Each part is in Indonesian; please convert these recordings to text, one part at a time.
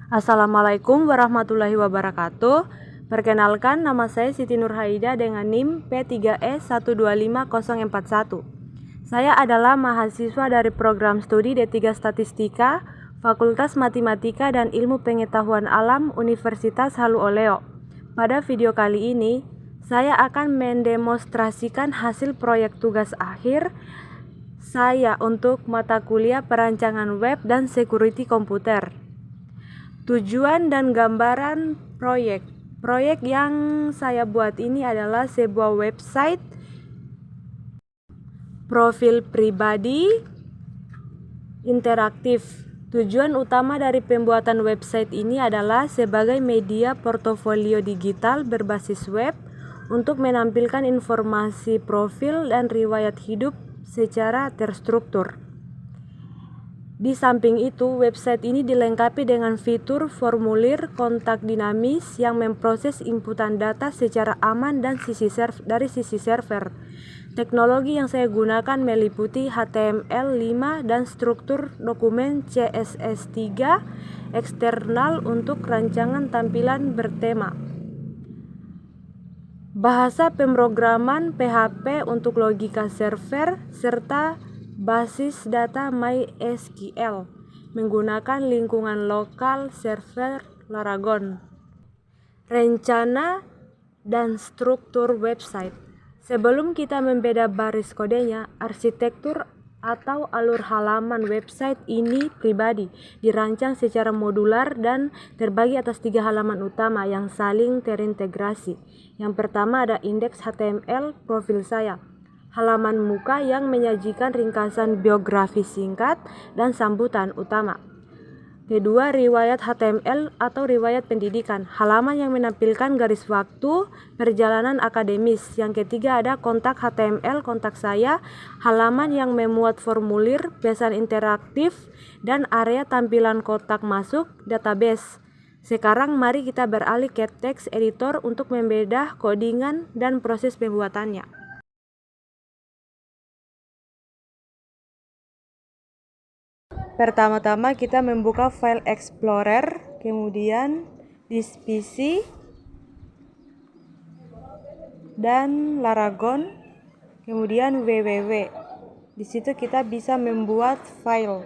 Assalamualaikum warahmatullahi wabarakatuh. Perkenalkan, nama saya Siti Nurhaida dengan NIM P3E125041. Saya adalah mahasiswa dari program studi D3 Statistika, Fakultas Matematika dan Ilmu Pengetahuan Alam Universitas Halu Oleo. Pada video kali ini, saya akan mendemonstrasikan hasil proyek tugas akhir saya untuk mata kuliah perancangan web dan security komputer. Tujuan dan gambaran proyek. Proyek yang saya buat ini adalah sebuah website profil pribadi interaktif. Tujuan utama dari pembuatan website ini adalah sebagai media portofolio digital berbasis web untuk menampilkan informasi profil dan riwayat hidup secara terstruktur. Di samping itu, website ini dilengkapi dengan fitur formulir kontak dinamis yang memproses inputan data secara aman dan dari sisi server. Teknologi yang saya gunakan meliputi HTML5 dan struktur dokumen CSS3 eksternal untuk rancangan tampilan bertema. Bahasa pemrograman PHP untuk logika server serta basis data MySQL menggunakan lingkungan lokal server Laragon. Rencana dan struktur website. Sebelum kita membeda baris kodenya, arsitektur atau alur halaman website ini pribadi dirancang secara modular dan terbagi atas 3 halaman utama yang saling terintegrasi. Yang pertama ada indeks HTML profil saya, halaman muka yang menyajikan ringkasan biografi singkat dan sambutan utama. Kedua, riwayat HTML atau riwayat pendidikan, halaman yang menampilkan garis waktu perjalanan akademis. Yang ketiga ada kontak HTML, kontak saya, halaman yang memuat formulir, pesan interaktif, dan area tampilan kotak masuk database. Sekarang mari kita beralih ke text editor untuk membedah codingan dan proses pembuatannya. Pertama-tama kita membuka file Explorer, kemudian disk PC dan Laragon, kemudian www. Di situ kita bisa membuat file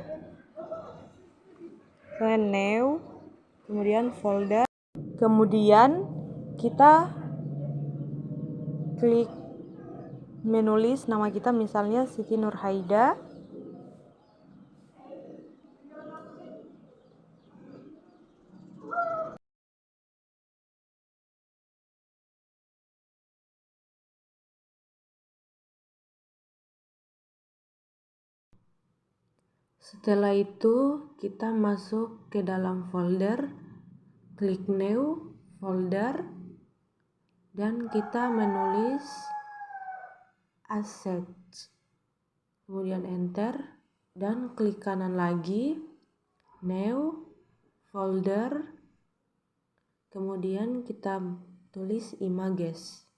new, kemudian folder, kemudian kita klik menulis nama kita, misalnya Siti Nurhaida. Setelah itu kita masuk ke dalam folder, klik new folder, dan kita menulis assets, kemudian enter, dan klik kanan lagi, new folder, kemudian kita tulis images.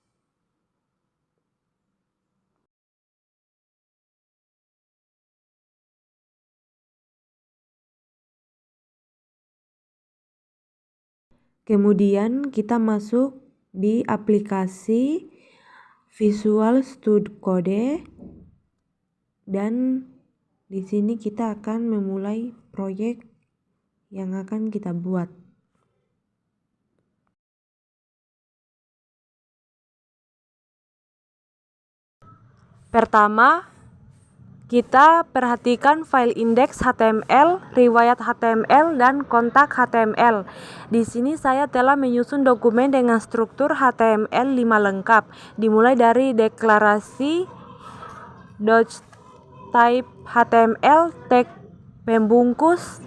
Kemudian kita masuk di aplikasi Visual Studio Code dan di sini kita akan memulai proyek yang akan kita buat. Pertama, kita perhatikan file indeks HTML, riwayat HTML, dan kontak HTML. Di sini saya telah menyusun dokumen dengan struktur HTML5 lengkap, dimulai dari deklarasi, type HTML, tag pembungkus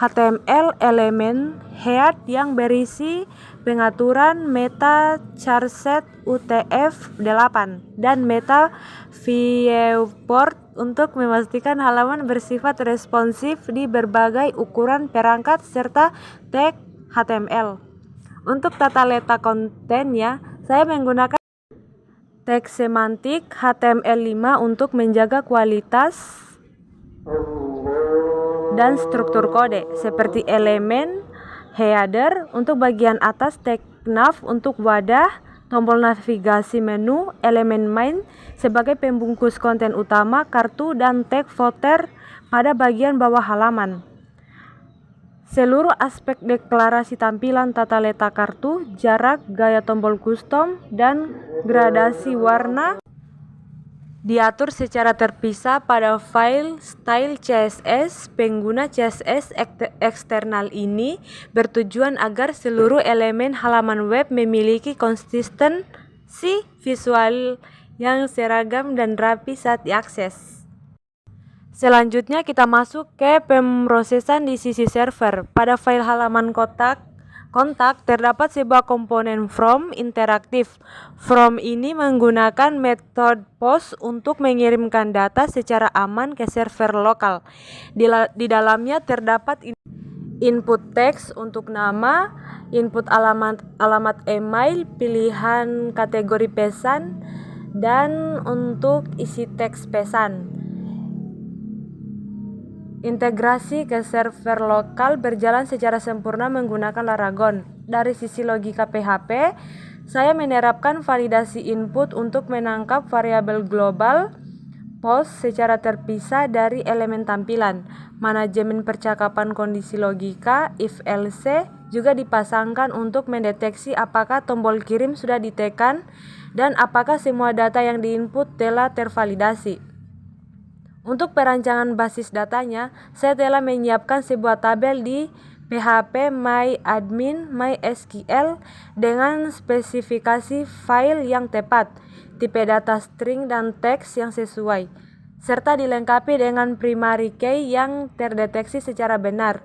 HTML, elemen head yang berisi pengaturan meta charset UTF-8 dan meta viewport untuk memastikan halaman bersifat responsif di berbagai ukuran perangkat serta tag HTML. Untuk tata letak kontennya, saya menggunakan tag semantik HTML5 untuk menjaga kualitas dan struktur kode seperti elemen, header untuk bagian atas, tag nav untuk wadah, tombol navigasi menu, elemen main sebagai pembungkus konten utama, kartu, dan tag footer pada bagian bawah halaman. Seluruh aspek deklarasi tampilan tata letak kartu, jarak, gaya tombol custom, dan gradasi warna diatur secara terpisah pada file style CSS. Pengguna CSS eksternal ini bertujuan agar seluruh elemen halaman web memiliki konsistensi visual yang seragam dan rapi saat diakses. Selanjutnya kita masuk ke pemrosesan di sisi server. Pada file halaman kontak terdapat sebuah komponen from interaktif. From ini menggunakan metode post untuk mengirimkan data secara aman ke server lokal. Di dalamnya terdapat input teks untuk nama, input alamat email, pilihan kategori pesan, dan untuk isi teks pesan. Integrasi ke server lokal berjalan secara sempurna menggunakan Laragon. Dari sisi logika PHP, saya menerapkan validasi input untuk menangkap variabel global post secara terpisah dari elemen tampilan. Manajemen percakapan kondisi logika if else juga dipasangkan untuk mendeteksi apakah tombol kirim sudah ditekan dan apakah semua data yang diinput telah tervalidasi. Untuk perancangan basis datanya, saya telah menyiapkan sebuah tabel di PHP MyAdmin MySQL dengan spesifikasi file yang tepat, tipe data string dan teks yang sesuai, serta dilengkapi dengan primary key yang terdeteksi secara benar.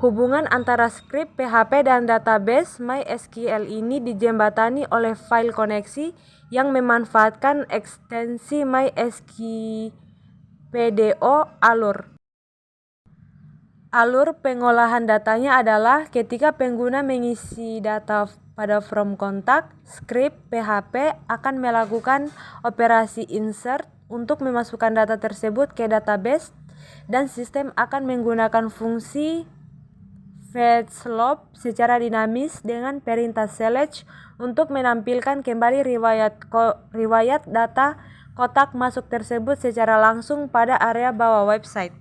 Hubungan antara skrip PHP dan database MySQL ini dijembatani oleh file koneksi yang memanfaatkan ekstensi MySQL PDO alur. Alur pengolahan datanya adalah ketika pengguna mengisi data pada from kontak, script PHP akan melakukan operasi insert untuk memasukkan data tersebut ke database dan sistem akan menggunakan fungsi fetch-loop secara dinamis dengan perintah select untuk menampilkan kembali riwayat data kotak masuk tersebut secara langsung pada area bawah website.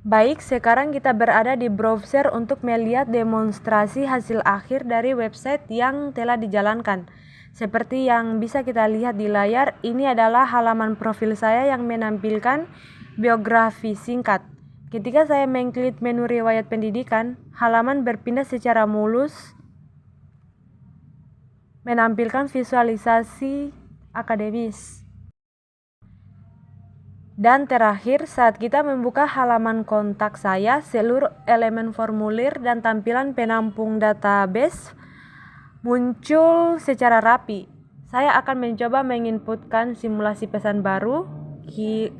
Baik, sekarang kita berada di browser untuk melihat demonstrasi hasil akhir dari website yang telah dijalankan. Seperti yang bisa kita lihat di layar, ini adalah halaman profil saya yang menampilkan biografi singkat. Ketika saya mengklik menu riwayat pendidikan, halaman berpindah secara mulus menampilkan visualisasi akademis. Dan terakhir, saat kita membuka halaman kontak saya, seluruh elemen formulir dan tampilan penampung database muncul secara rapi. Saya akan mencoba menginputkan simulasi pesan baru,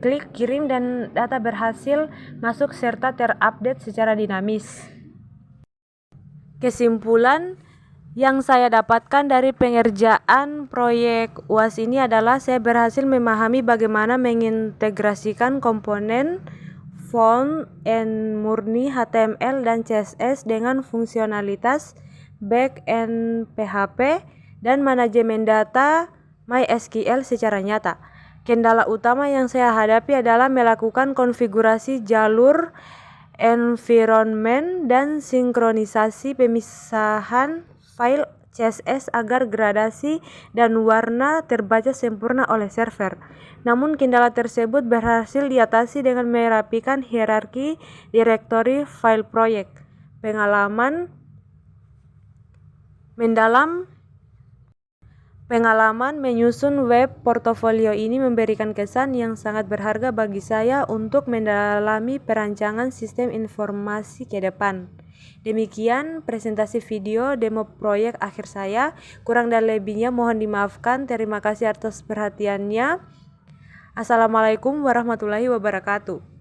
klik kirim dan data berhasil masuk serta terupdate secara dinamis. Kesimpulan yang saya dapatkan dari pengerjaan proyek UAS ini adalah saya berhasil memahami bagaimana mengintegrasikan komponen front-end murni HTML dan CSS dengan fungsionalitas back-end PHP dan manajemen data MySQL secara nyata. Kendala utama yang saya hadapi adalah melakukan konfigurasi jalur environment dan sinkronisasi pemisahan file CSS agar gradasi dan warna terbaca sempurna oleh server. Namun kendala tersebut berhasil diatasi dengan merapikan hierarki direktori file proyek. Pengalaman menyusun web portofolio ini memberikan kesan yang sangat berharga bagi saya untuk mendalami perancangan sistem informasi ke depan. Demikian presentasi video demo proyek akhir saya. Kurang dan lebihnya mohon dimaafkan. Terima kasih atas perhatiannya. Assalamualaikum warahmatullahi wabarakatuh.